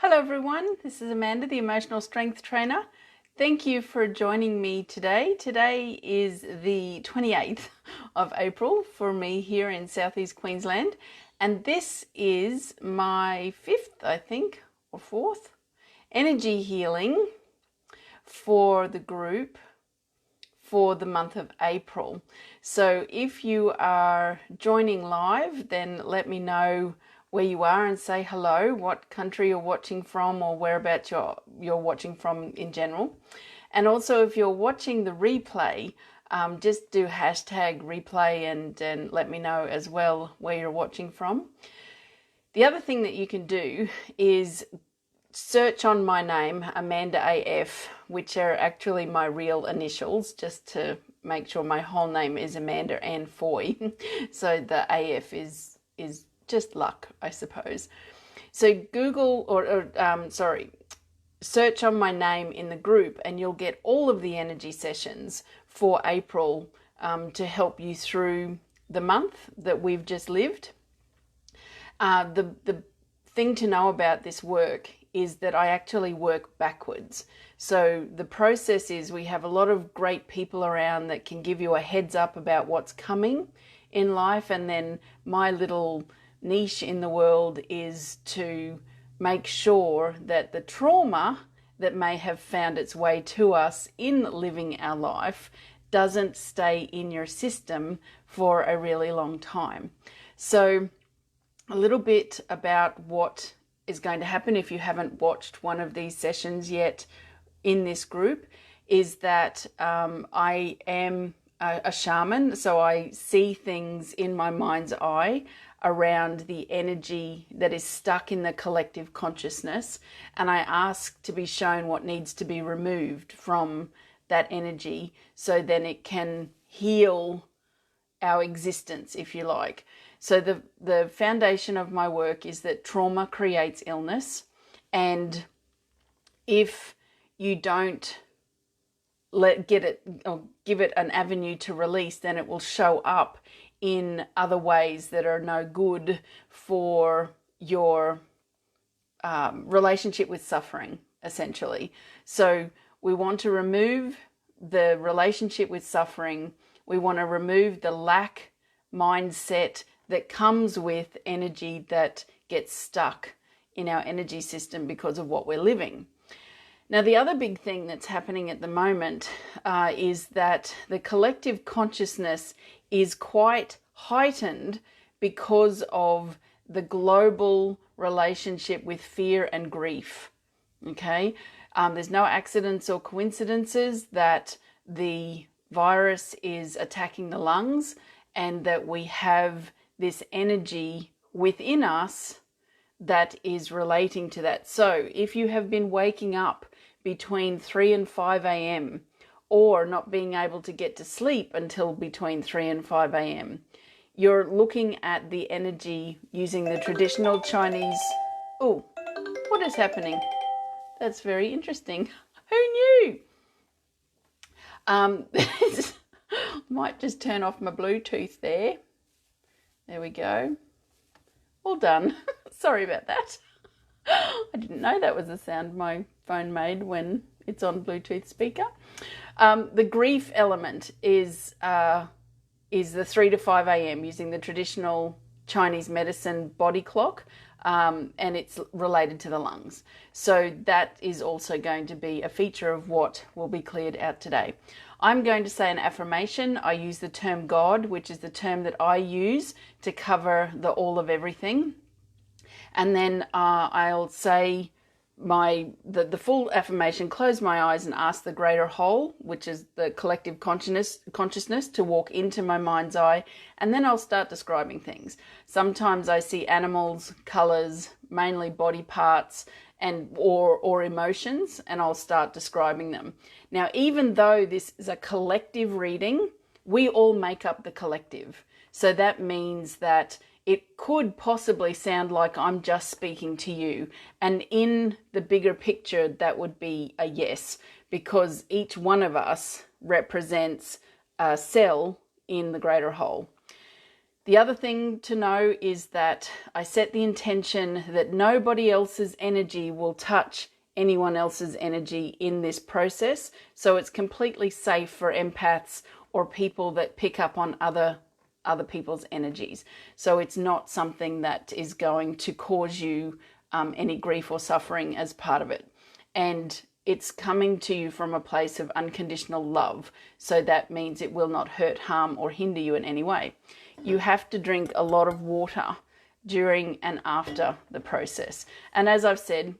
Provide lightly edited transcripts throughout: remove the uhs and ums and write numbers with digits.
Hello everyone, this is Amanda, the Emotional Strength Trainer. Thank you for joining me today. Today is the 28th of April for me here in Southeast Queensland, and this is my fifth, I think, or fourth energy healing for the group for the month of April. So if you are joining live, then let me know where you are and say hello, what country you're watching from or whereabouts you're watching from in general. And also if you're watching the replay, just do hashtag replay and let me know as well where you're watching from. The other thing that you can do is search on my name, Amanda AF, which are actually my real initials, just to make sure my whole name is Amanda Ann Foy. So the AF is just luck, I suppose. So Google search on my name in the group and you'll get all of the energy sessions for April to help you through the month that we've just lived. The thing to know about this work is that I actually work backwards. So the process is we have a lot of great people around that can give you a heads up about what's coming in life, and then my little niche in the world is to make sure that the trauma that may have found its way to us in living our life doesn't stay in your system for a really long time. So a little bit about what is going to happen if you haven't watched one of these sessions yet in this group is that I am a shaman, so I see things in my mind's eye around the energy that is stuck in the collective consciousness, and I ask to be shown what needs to be removed from that energy so then it can heal our existence, if you like. So the foundation of my work is that trauma creates illness, and if you don't give it an avenue to release, then it will show up in other ways that are no good for your relationship with suffering, essentially. So we want to remove the relationship with suffering. We want to remove the lack mindset that comes with energy that gets stuck in our energy system because of what we're living. Now, the other big thing that's happening at the moment is that the collective consciousness is quite heightened because of the global relationship with fear and grief. Okay? There's no accidents or coincidences that the virus is attacking the lungs and that we have this energy within us that is relating to that. So if you have been waking up between 3 and 5 a.m. or not being able to get to sleep until between 3 and 5 a.m., you're looking at the energy using the traditional Chinese... Oh, what is happening? That's very interesting. Who knew? Might just turn off my Bluetooth there. There we go. All done. Sorry about that. I didn't know that was the sound my phone made when it's on Bluetooth speaker. The grief element is the 3 to 5 a.m. using the traditional Chinese medicine body clock, and it's related to the lungs. So that is also going to be a feature of what will be cleared out today. I'm going to say an affirmation. I use the term God, which is the term that I use to cover the all of everything. And then I'll say the full affirmation, close my eyes and ask the greater whole, which is the collective consciousness, to walk into my mind's eye, and then I'll start describing things. Sometimes I see animals, colors, mainly body parts, and or emotions, and I'll start describing them. Now, even though this is a collective reading, we all make up the collective. So that means that it could possibly sound like I'm just speaking to you. And in the bigger picture, that would be a yes, because each one of us represents a cell in the greater whole. The other thing to know is that I set the intention that nobody else's energy will touch anyone else's energy in this process. So it's completely safe for empaths or people that pick up on other people's energies. So it's not something that is going to cause you any grief or suffering as part of it. And it's coming to you from a place of unconditional love. So that means it will not hurt, harm, or hinder you in any way. You have to drink a lot of water during and after the process. And as I've said,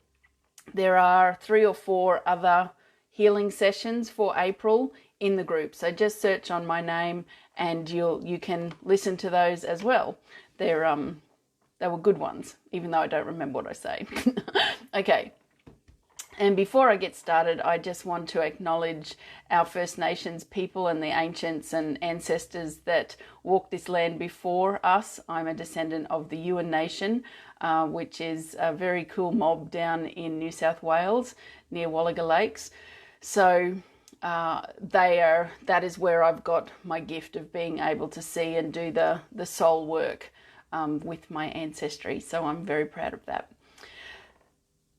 there are 3 or 4 other healing sessions for April in the group. So just search on my name and you can listen to those as well. They were good ones, even though I don't remember what I say. Okay. And before I get started, I just want to acknowledge our First Nations people and the ancients and ancestors that walked this land before us. I'm a descendant of the Youre Nation, which is a very cool mob down in New South Wales near Wallaga Lakes. So that is where I've got my gift of being able to see and do the soul work with my ancestry. So I'm very proud of that.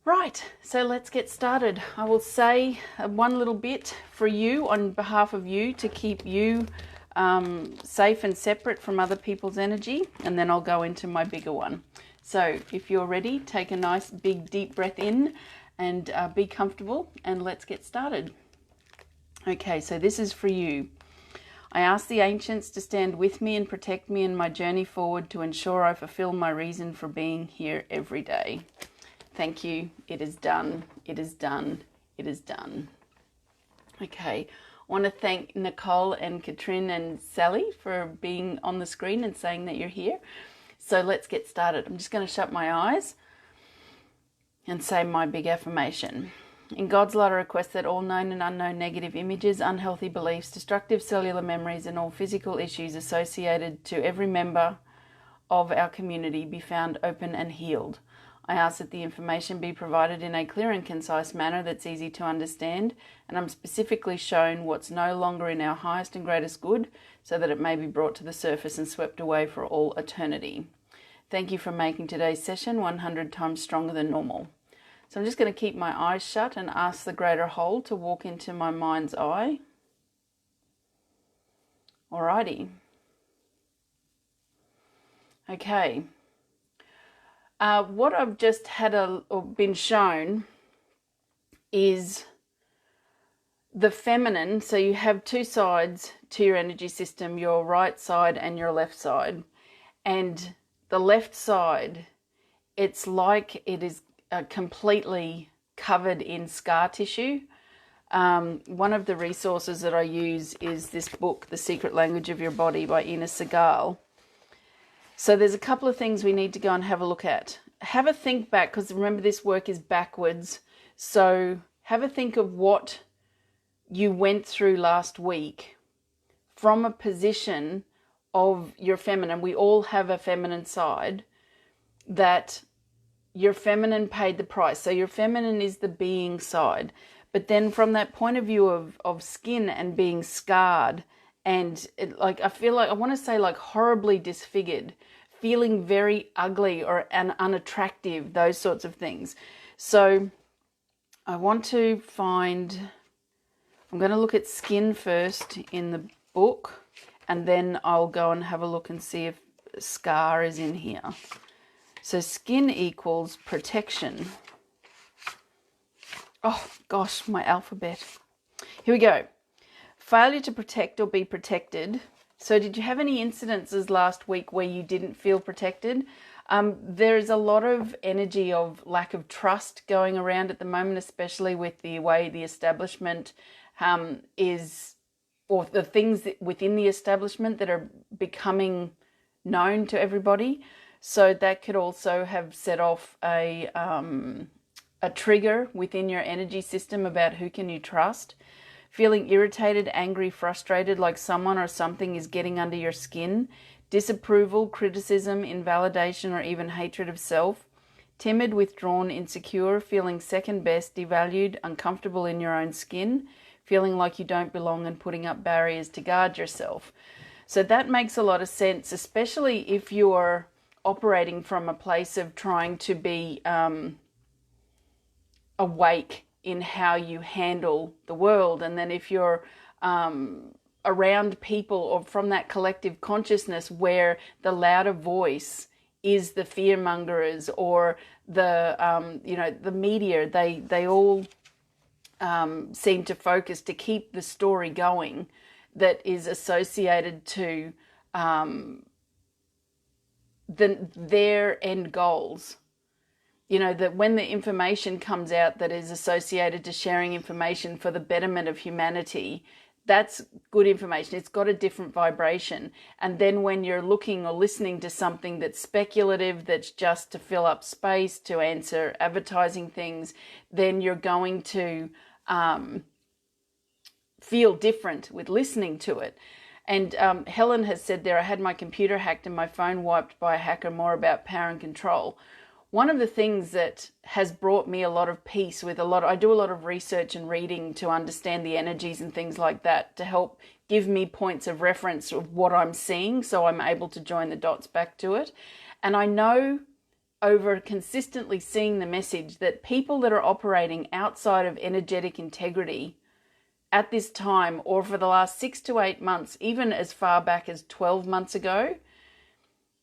Right, so let's get started. I will say one little bit for you on behalf of you to keep you safe and separate from other people's energy, and then I'll go into my bigger one. So if you're ready, take a nice big deep breath in and be comfortable, and let's get started. Okay, so this is for you. I ask the ancients to stand with me and protect me in my journey forward to ensure I fulfill my reason for being here every day. Thank you. It is done. It is done. It is done. Okay. I want to thank Nicole and Katrin and Sally for being on the screen and saying that you're here. So let's get started. I'm just going to shut my eyes and say my big affirmation. In God's light, I request that all known and unknown negative images, unhealthy beliefs, destructive cellular memories, and all physical issues associated to every member of our community be found open and healed. I ask that the information be provided in a clear and concise manner that's easy to understand, and I'm specifically shown what's no longer in our highest and greatest good, so that it may be brought to the surface and swept away for all eternity. Thank you for making today's session 100 times stronger than normal. So I'm just going to keep my eyes shut and ask the greater whole to walk into my mind's eye. Alrighty. Okay. What I've just been shown is the feminine. So you have 2 sides to your energy system, your right side and your left side. And the left side, it's like it is completely covered in scar tissue. One of the resources that I use is this book, The Secret Language of Your Body by Ina Segal. So there's a couple of things we need to go and have a look at. Have a think back, because remember this work is backwards. So have a think of what you went through last week from a position of your feminine. We all have a feminine side, that your feminine paid the price. So your feminine is the being side. But then from that point of view of skin and being scarred, and I feel like, I want to say like horribly disfigured, feeling very ugly and unattractive, those sorts of things. So I want to I'm going to look at skin first in the book, and then I'll go and have a look and see if scar is in here. So skin equals protection. Oh gosh, my alphabet. Here we go. Failure to protect or be protected. So did you have any incidences last week where you didn't feel protected? There's a lot of energy of lack of trust going around at the moment, especially with the way the establishment or the things within the establishment that are becoming known to everybody. So that could also have set off a trigger within your energy system about who can you trust. Feeling irritated, angry, frustrated, like someone or something is getting under your skin. Disapproval, criticism, invalidation, or even hatred of self. Timid, withdrawn, insecure, feeling second best, devalued, uncomfortable in your own skin. Feeling like you don't belong and putting up barriers to guard yourself. So that makes a lot of sense, especially if you're operating from a place of trying to be awake in how you handle the world. And then if you're around people or from that collective consciousness where the louder voice is the fearmongers or the the media, they all seem to focus to keep the story going that is associated to their end goals. You know, that when the information comes out that is associated to sharing information for the betterment of humanity, that's good information. It's got a different vibration. And then when you're looking or listening to something that's speculative, that's just to fill up space, to answer advertising things, then you're going to feel different with listening to it. And Helen has said there, I had my computer hacked and my phone wiped by a hacker, more about power and control. One of the things that has brought me a lot of peace with I do a lot of research and reading to understand the energies and things like that to help give me points of reference of what I'm seeing so I'm able to join the dots back to it. And I know over consistently seeing the message that people that are operating outside of energetic integrity at this time, or for the last 6 to 8 months, even as far back as 12 months ago,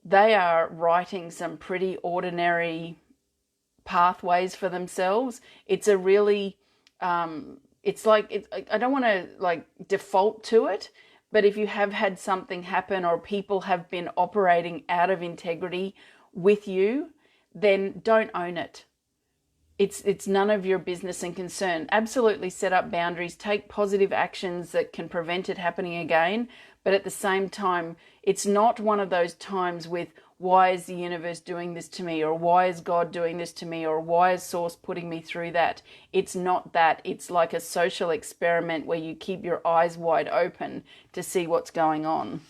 they are writing some pretty ordinary pathways for themselves. It's a really, it's like, I don't want to like default to it, but if you have had something happen or people have been operating out of integrity with you, then don't own it. It's none of your business and concern. Absolutely set up boundaries, take positive actions that can prevent it happening again. But at the same time, it's not one of those times with, why is the universe doing this to me? Or why is God doing this to me? Or why is Source putting me through that? It's not that. It's like a social experiment where you keep your eyes wide open to see what's going on.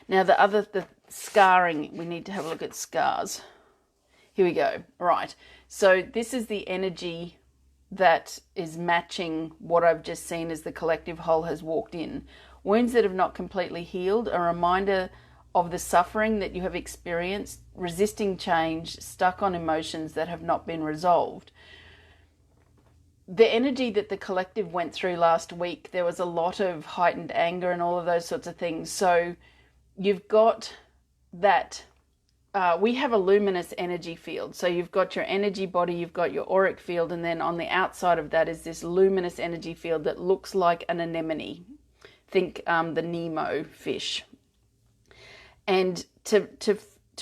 Now the scarring, we need to have a look at scars. Here we go. Right. So this is the energy that is matching what I've just seen as the collective whole has walked in. Wounds that have not completely healed, a reminder of the suffering that you have experienced, resisting change, stuck on emotions that have not been resolved. The energy that the collective went through last week, there was a lot of heightened anger and all of those sorts of things. So you've got that. We have a luminous energy field. So you've got your energy body, you've got your auric field, and then on the outside of that is this luminous energy field that looks like an anemone. Think the Nemo fish. And to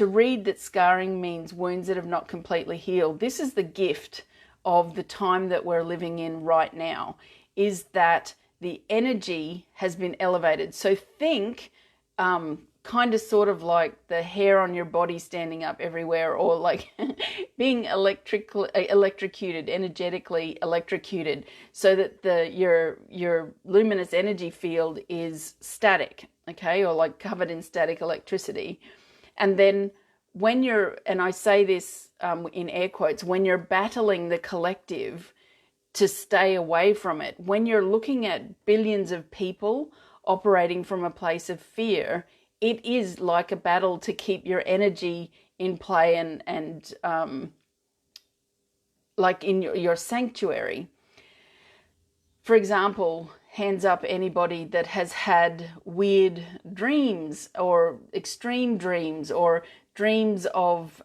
read that scarring means wounds that have not completely healed, this is the gift of the time that we're living in right now, is that the energy has been elevated. So think kind of sort of like the hair on your body standing up everywhere, or like being electrocuted, energetically electrocuted, so that your luminous energy field is static, okay, or like covered in static electricity. And then when you're, and I say this in air quotes, when you're battling the collective to stay away from it, when you're looking at billions of people operating from a place of fear, it is like a battle to keep your energy in play and like in your sanctuary. For example, hands up anybody that has had weird dreams or extreme dreams or dreams of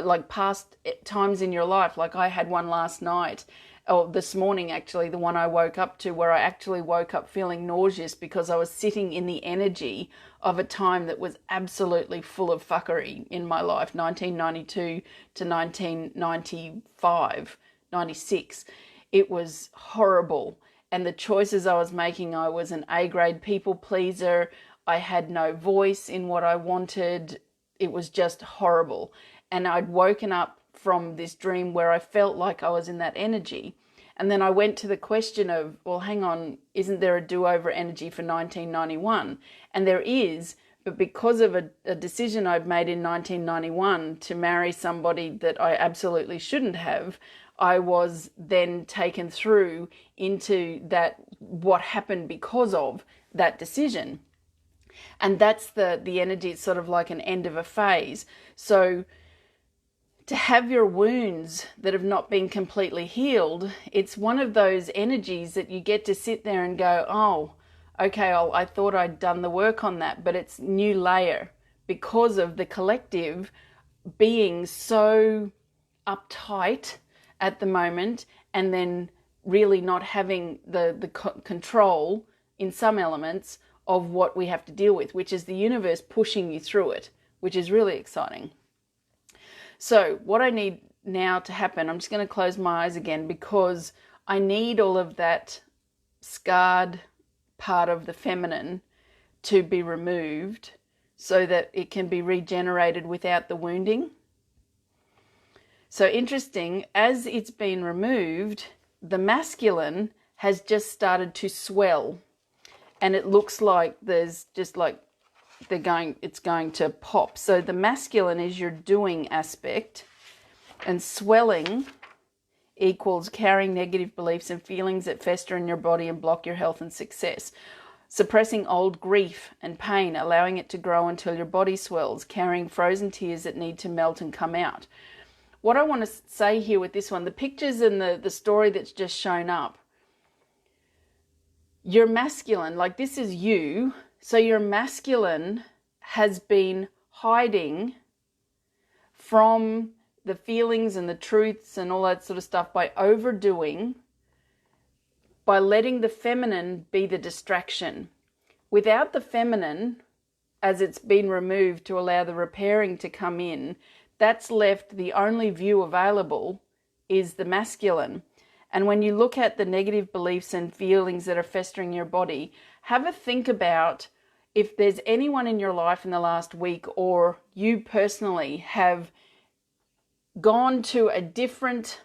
like past times in your life. Like I had one last night, or this morning actually, the one I woke up to, where I actually woke up feeling nauseous because I was sitting in the energy of a time that was absolutely full of fuckery in my life, 1992 to 1995, 96. It was horrible. And the choices I was making, I was an A-grade people pleaser. I had no voice in what I wanted. It was just horrible. And I'd woken up from this dream where I felt like I was in that energy. And then I went to the question of, well, hang on, isn't there a do-over energy for 1991? And there is, but because of a decision I'd made in 1991 to marry somebody that I absolutely shouldn't have, I was then taken through into that, what happened because of that decision. And that's the energy. It's sort of like an end of a phase. So to have your wounds that have not been completely healed, it's one of those energies that you get to sit there and go, oh, okay, I thought I'd done the work on that, but it's new layer because of the collective being so uptight at the moment, and then really not having the control in some elements of what we have to deal with, which is the universe pushing you through it, which is really exciting. So what I need now to happen, I'm just going to close my eyes again, because I need all of that scarred part of the feminine to be removed so that it can be regenerated without the wounding. So interesting, as it's been removed, the masculine has just started to swell, and it looks like there's just like it's going to pop. So the masculine is your doing aspect, and swelling equals carrying negative beliefs and feelings that fester in your body and block your health and success. Suppressing old grief and pain, allowing it to grow until your body swells, carrying frozen tears that need to melt and come out. What I want to say here with this one, the pictures and the story that's just shown up, your masculine, like this is you, so your masculine has been hiding from the feelings and the truths and all that sort of stuff by overdoing, by letting the feminine be the distraction. Without the feminine, as it's been removed to allow the repairing to come in, that's left the only view available is the masculine. And when you look at the negative beliefs and feelings that are festering in your body, have a think about if there's anyone in your life in the last week, or you personally have gone to a different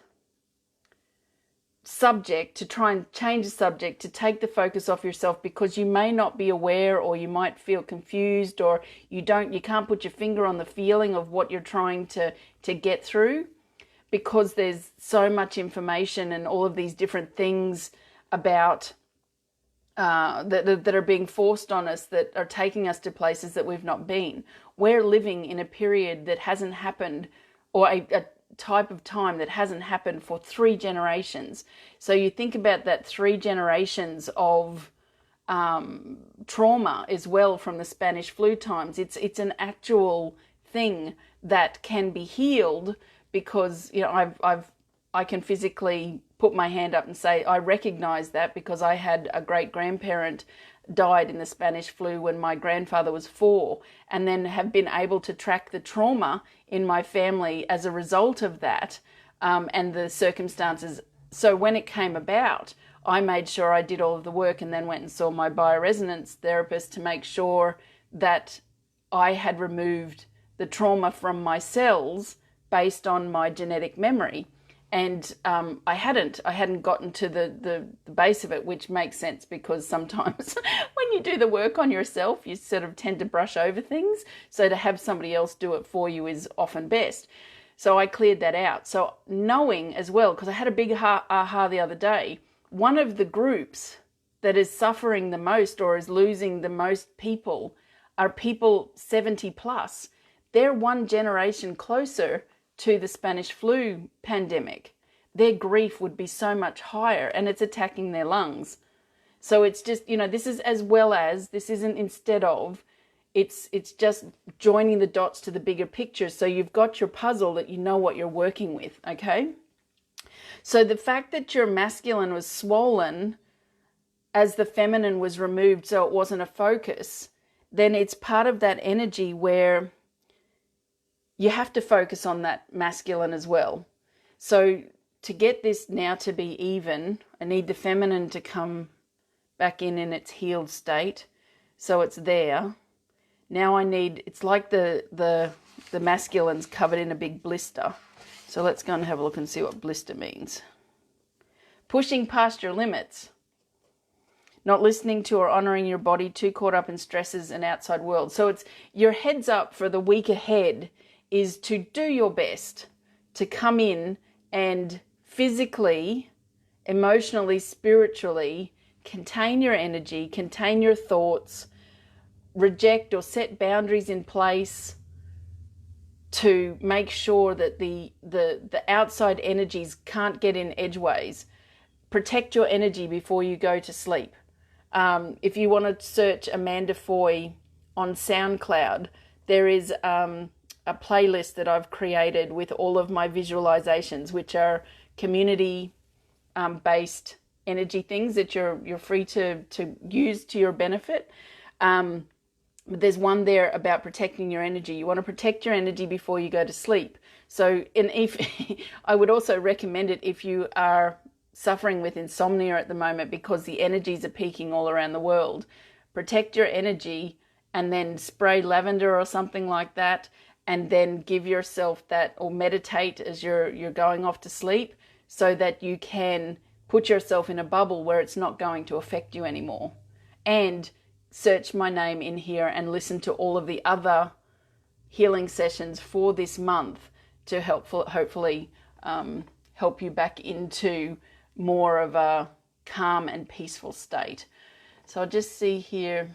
subject to try and change the subject, to take the focus off yourself because you may not be aware, or you might feel confused, or you can't put your finger on the feeling of what you're trying to get through, because there's so much information and all of these different things about that are being forced on us, that are taking us to places that we've not been. We're living in a period that hasn't happened, or a type of time that hasn't happened for 3 generations. So you think about that 3 generations of trauma as well from the Spanish flu times. It's an actual thing that can be healed, because I can physically put my hand up and say I recognize that, because I had a great grandparent died in the Spanish flu when my grandfather was 4, and then have been able to track the trauma in my family as a result of that, and the circumstances. So when it came about, I made sure I did all of the work, and then went and saw my bioresonance therapist to make sure that I had removed the trauma from my cells based on my genetic memory. And I hadn't gotten to the base of it, which makes sense, because sometimes when you do the work on yourself, you sort of tend to brush over things. So to have somebody else do it for you is often best. So I cleared that out. So knowing as well, because I had a big aha the other day, one of the groups that is suffering the most, or is losing the most people, are people 70 plus. They're 1 generation closer to the Spanish flu pandemic. Their grief would be so much higher, and it's attacking their lungs. So it's just, this is as well as, this isn't instead of, it's just joining the dots to the bigger picture. So you've got your puzzle that you know what you're working with, okay? So the fact that your masculine was swollen as the feminine was removed, so it wasn't a focus, then it's part of that energy where you have to focus on that masculine as well. So to get this now to be even, I need the feminine to come back in its healed state. So it's there. Now I need, it's like the masculine's covered in a big blister. So let's go and have a look and see what blister means. Pushing past your limits. Not listening to or honoring your body, too caught up in stresses and outside world. So it's your heads up for the week ahead is to do your best to come in and physically, emotionally, spiritually contain your energy, contain your thoughts, reject or set boundaries in place to make sure that the outside energies can't get in edgeways. Protect your energy before you go to sleep. If you want to search Amanda Foy on SoundCloud, there is a playlist that I've created with all of my visualizations, which are community based energy things that you're free to use to your benefit. But there's one there about protecting your energy. You want to protect your energy before you go to sleep. So, if I would also recommend it if you are suffering with insomnia at the moment because the energies are peaking all around the world. Protect your energy and then spray lavender or something like that, and then give yourself that, or meditate as you're going off to sleep, so that you can put yourself in a bubble where it's not going to affect you anymore. And search my name in here and listen to all of the other healing sessions for this month to hopefully help you back into more of a calm and peaceful state. So I'll just see here.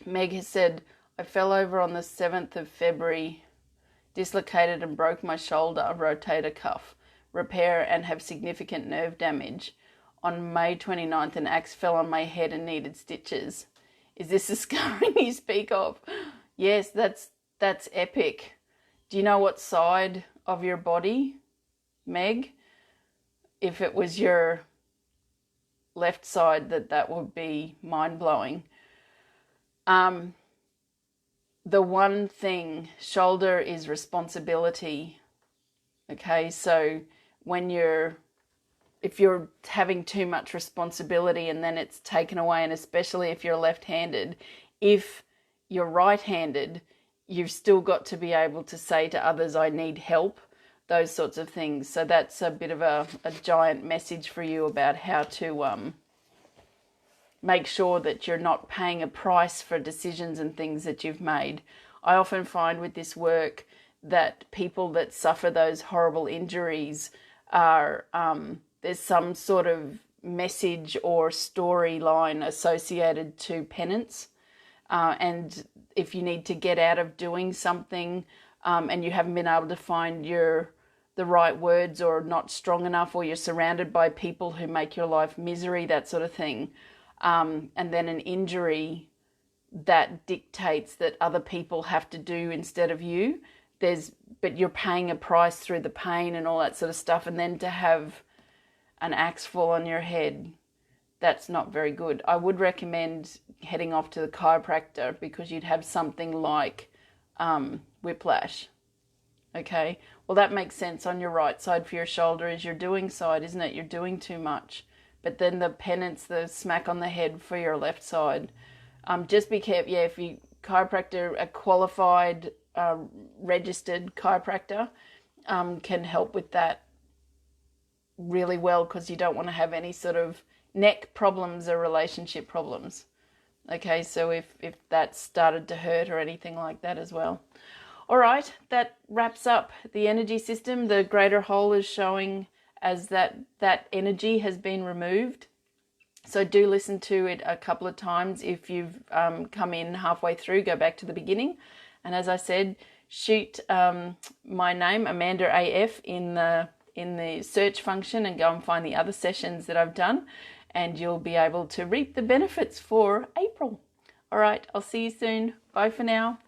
Meg has said, I fell over on the 7th of February, dislocated and broke my shoulder, rotator cuff, repair and have significant nerve damage. On May 29th, an axe fell on my head and needed stitches. Is this the scarring you speak of? Yes, that's epic. Do you know what side of your body, Meg? If it was your left side, that would be mind-blowing. The one thing, shoulder is responsibility. Okay, so if you're having too much responsibility and then it's taken away, and especially if you're left-handed, if you're right-handed, you've still got to be able to say to others, I need help, those sorts of things. So that's a bit of a giant message for you about how to make sure that you're not paying a price for decisions and things that you've made. I often find with this work that people that suffer those horrible injuries are, there's some sort of message or storyline associated to penance. And if you need to get out of doing something and you haven't been able to find the right words, or not strong enough, or you're surrounded by people who make your life misery, that sort of thing, and then an injury that dictates that other people have to do instead of you, but you're paying a price through the pain and all that sort of stuff, and then to have an axe fall on your head, that's not very good. I would recommend heading off to the chiropractor, because you'd have something like whiplash. Okay, well, that makes sense on your right side for your shoulder is your doing side, isn't it? You're doing too much. But then the penance, the smack on the head for your left side. Just be careful. Yeah, if you chiropractor, a qualified, registered chiropractor can help with that really well, because you don't want to have any sort of neck problems or relationship problems. Okay, so if that started to hurt or anything like that as well. All right, that wraps up the energy system. The greater whole is showing as that energy has been removed. So do listen to it a couple of times. If you've come in halfway through, go back to the beginning. And as I said, shoot my name, Amanda AF, in the search function and go and find the other sessions that I've done, and you'll be able to reap the benefits for April. All right, I'll see you soon. Bye for now.